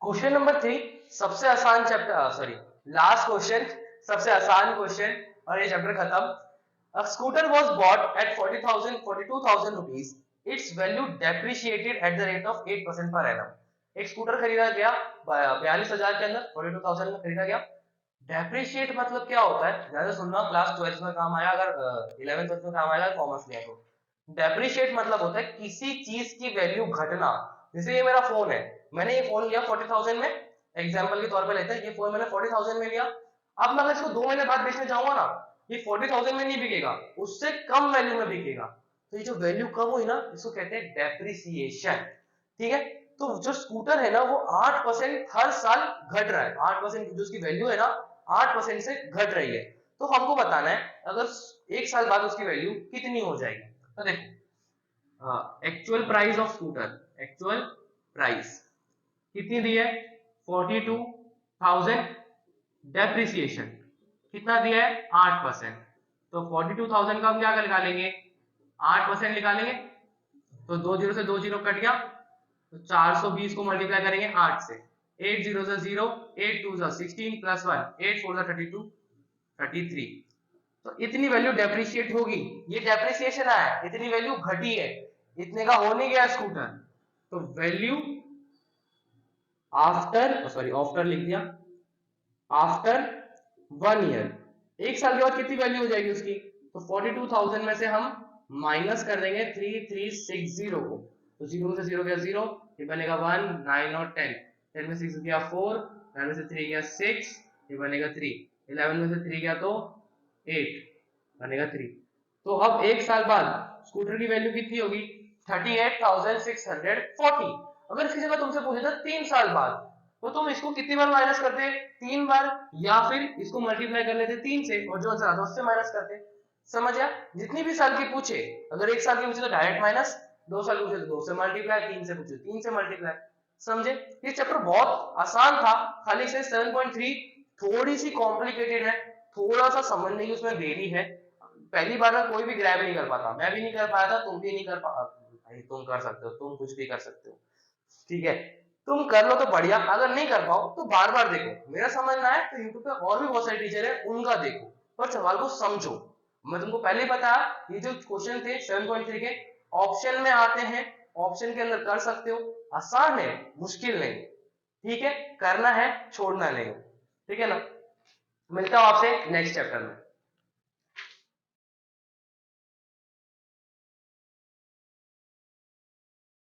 Question number 3 सबसे आसान chapter, sorry last question, सबसे आसान क्वेश्चन और ये चैप्टर खत्म। A scooter was bought at 42,000 rupees. Its value depreciated at the rate of 8% per annum. एक स्कूटर खरीदा गया 42,000 के अंदर, 42,000 में खरीदा गया। डेप्रिशिएट मतलब क्या होता है, ध्यान से सुनना, क्लास 12 में काम आया, अगर 11th में काम आएगा कॉमर्स लिया तो। डेप्रिशिएट मतलब होता है किसी चीज की वैल्यू घटना। जैसे ये मेरा फोन है, मैंने ये फोन लिया 40,000 में, एग्जांपल के तौर पे लेते हैं, ये फोन मैंने 40,000 में लिया। अब मैं अगर इसको 2 महीने बाद बेचने जाऊंगा ना, ये 40,000 में नहीं बिकेगा, उससे कम वैल्यू में बिकेगा। तो ये जो वैल्यू कम हुई ना, इसको कहते हैं डेप्रिसिएशन। ठीक है, तो जो स्कूटर है ना वो 8% हर साल घट रहा है, 8% जो उसकी वैल्यू है ना 8% से घट रही है। तो हमको बताना है अगर एक साल बाद उसकी वैल्यू कितनी हो जाएगी। तो देखो, actual price of scooter, actual price कितनी दी है 42,000, डेप्रिसिएशन कितना दिया है 8%। तो 42,000 का हम क्या निकालेंगे, 8% निकालेंगे, तो 2 जीरो से 2 जीरो कट गया, तो 420 को मल्टीप्लाई करेंगे 8 से, 8 जीरो से 0, 8 टू 16 प्लस 1, 8 4 32, 33। तो इतनी वैल्यू डेप्रिशिएट होगी, ये डेप्रिसिएशन आया, इतनी वैल्यू घटी है, इतने का हो नहीं गया स्कूटर। तो वैल्यू आफ्टर, सॉरी आफ्टर लिख दिया, आफ्टर 1 ईयर, एक साल के बाद कितनी वैल्यू हो जाएगी उसकी। तो 42,000 में से हम माइनस कर देंगे 3360 को, तो 0 से 0 गया 0, ये बनेगा 1, 9 और 10, 10 में 6 गया 4, 9 में से 3 गया 6, ये बनेगा 3, 11 में से 3 गया तो 8, बनेगा 3। तो अब एक साल बाद स्कूटर की वैल्यू कितनी होगी 38,640। अगर इसकी जगह तुमसे पूछे था 3 साल बाद, तो तुम इसको कितनी बार माइनस करते, 3 बार, या फिर इसको मल्टीप्लाई कर लेते 3 से और जो आंसर आता उससे माइनस करते। समझ आया, जितनी भी साल की पूछे, अगर एक साल की पूछे तो डायरेक्ट माइनस, 2 साल की पूछे तो 2 से मल्टीप्लाई, 3 से पूछे 3 से मल्टीप्लाई। समझे, ये चैप्टर बहुत आसान था, खाली से 7.3 थोड़ी सी कॉम्प्लिकेटेड है, थोड़ा सा समझने की उसमें देरी है। पहली बार में कोई भी ग्रैब नहीं कर पाता, मैं भी नहीं कर पाया था, तुम भी नहीं कर पा, तुम कर सकते हो, तुम कुछ भी कर सकते हो। ठीक है, तुम कर लो तो बढ़िया, अगर नहीं कर पाओ तो बार बार देखो, मेरा समझना है तो यूट्यूब पे और भी बहुत सारे टीचर है उनका देखो, पर सवाल को समझो। मैं तुमको पहले ही बताया, ये जो क्वेश्चन थे 7.3 के ऑप्शन में आते हैं, ऑप्शन के अंदर कर सकते हो, आसान है, मुश्किल नहीं। ठीक है, करना है, छोड़ना नहीं। ठीक है ना, मिलता हूं आपसे नेक्स्ट चैप्टर में।